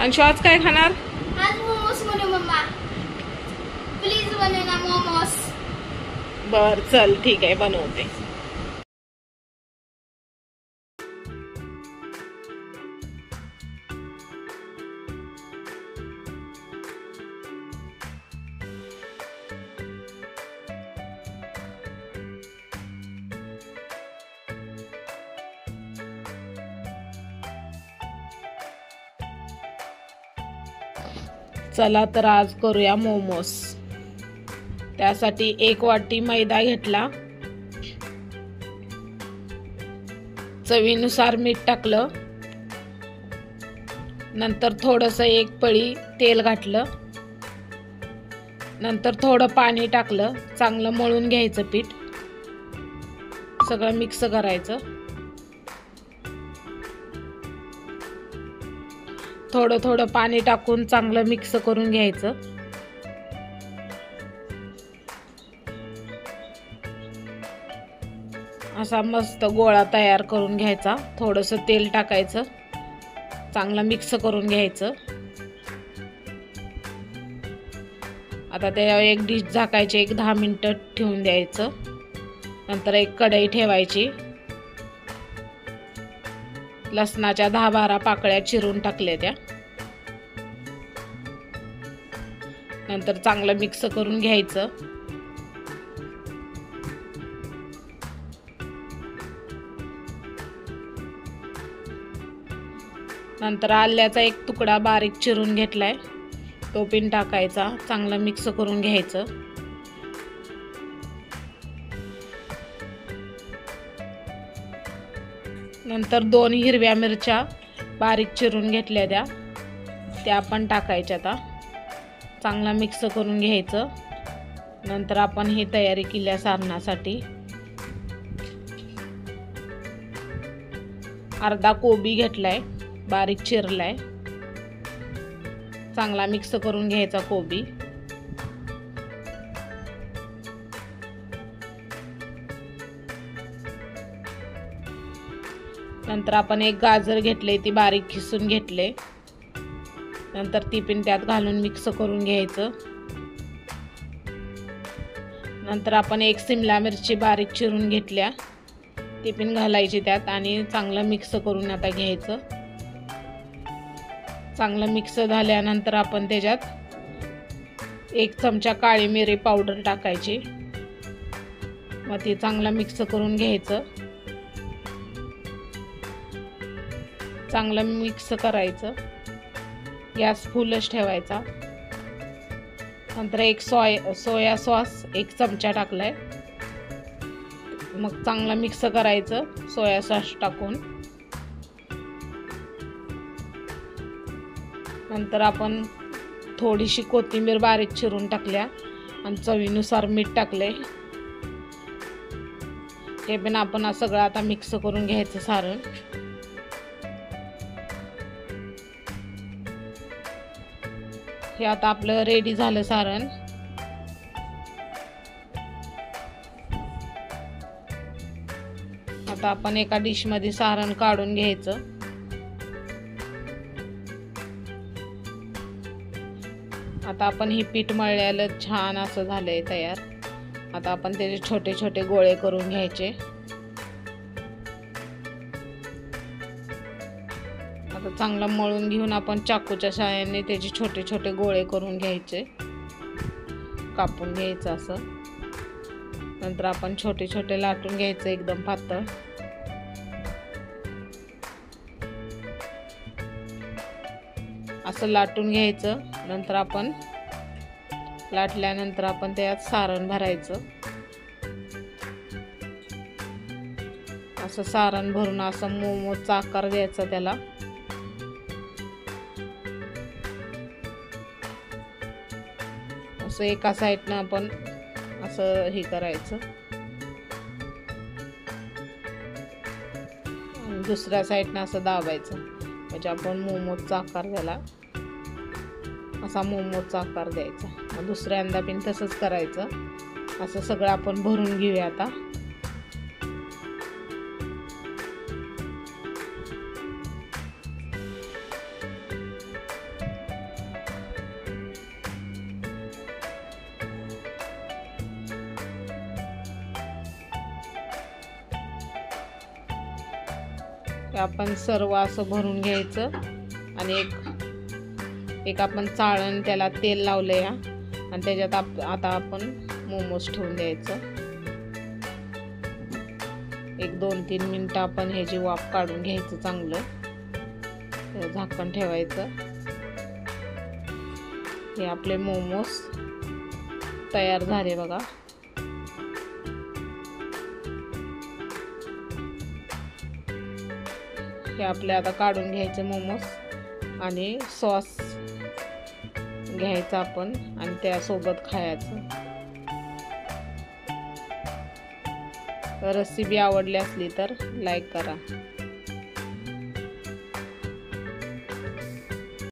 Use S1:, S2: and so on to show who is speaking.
S1: अंशु आज काय खाणार?
S2: आज मोमोस बनव मम्मा, प्लीज बनव ना मोमोस.
S1: बर चल ठीक आहे बनवते. चला तर आज करूया मोमोस. त्यासाठी 1 वाटी मैदा घेतला, चवीनुसार मीठ टाकलं, नंतर थोडंसं 1 पळी तेल घातलं, नंतर थोडं पाणी टाकलं. चांगलं मळून घ्यायचं पीठ, सगळं मिक्स करायचं. थोडं थोडं पाणी टाकून चांगलं मिक्स करून घ्यायचं. असा मस्त गोळा तयार करून घ्यायचा. थोडंसं तेल टाकायचं, चांगलं मिक्स करून घ्यायचं. आता त्यावर एक डिश झाकायची, 10 मिनिटं ठेवून द्यायचं. नंतर एक कढई ठेवायची, लसणाच्या 10-12 पाकळ्या चिरून टाकल्या त्या. नंतर चांगलं मिक्स करून घ्यायचं. नंतर आल्याचा 1 तुकडा बारीक चिरून घेतलाय, तो पण टाकायचा. चांगलं मिक्स करून घ्यायचं. नंतर 2 हिरव्या मिरच्या बारीक चिरून घेतल्या त्या पण टाकायच्या. आता चांगला मिक्स करून घ्यायचं. नंतर आपण ही तयारी केल्या सारणासाठी. अर्धा कोबी घेतलाय, बारीक चिरलाय. चांगला मिक्स करून घ्यायचा कोबी. नंतर आपण 1 गाजर घेतले, ती बारीक खिसून घेतले. नंतर ती पण त्यात घालून मिक्स करून घ्यायचं. नंतर आपण 1 शिमला मिरची बारीक चिरून घेतल्या, ती पण घालायची त्यात आणि चांगलं मिक्स करून आता घ्यायचं. चांगलं मिक्स झाल्यानंतर आपण त्याच्यात 1 चमचा काळी मिरी पावडर टाकायची. मग ती चांगलं मिक्स करून घ्यायचं. चांगलं मिक्स करायचं. गॅस फुलच ठेवायचा. नंतर 1 सोया सॉस 1 चमचा टाकलाय. मग चांगलं मिक्स करायचं सोया सॉस टाकून. नंतर आपण थोडीशी कोथिंबीर बारीक चिरून टाकल्या आणि चवीनुसार मीठ टाकले. हे पण आपण सगळं आता मिक्स करून घ्यायचं सारण. हे आता आपलं रेडी झालं सारण. आता आपण एका डिश मध्ये सारण काढून घ्यायचं. आता आपण ही पीठ मळलेलं छान असं झालंय तयार. आता आपण त्याचे छोटे छोटे गोळे करून घ्यायचे. आता चांगलं मळून घेऊन आपण चाकूच्या सहाय्याने त्याचे छोटे छोटे गोळे करून घ्यायचे, कापून घ्यायचं असं. नंतर आपण छोटे छोटे लाटून घ्यायचं एकदम पातळ. असं लाटून घ्यायचं. नंतर आपण लाटल्यानंतर आपण त्यात सारण भरायचं. असं सारण भरून असं मोमोचा आकार द्यायचा त्याला. असं एका साईडनं आपण असं हे करायचं आणि दुसऱ्या साईडनं असं दाबायचं. म्हणजे आपण मोमोचा आकार त्याला असा मोमोचा आकार द्यायचा. मग दुसऱ्यांदा पण तसंच करायचं. असं सगळं आपण भरून घेऊया आता. आपण सर्व असं भरून घ्यायचं आणि एक आपण चाळण त्याला तेल लावलं या आणि त्याच्यात आता आपण मोमोज ठेवून द्यायचं. 1-2-3 मिनिटं आपण ह्याची वाफ काढून घ्यायचं चांगलं. झाकण ठेवायचं. हे आपले मोमोज तयार झाले बघा. हे आपले आता काढून घ्यायचे मोमोज आणि सॉस घ्यायचा आपण आणि त्यासोबत खायचं. रेसिपी आवडली असली तर लाईक करा.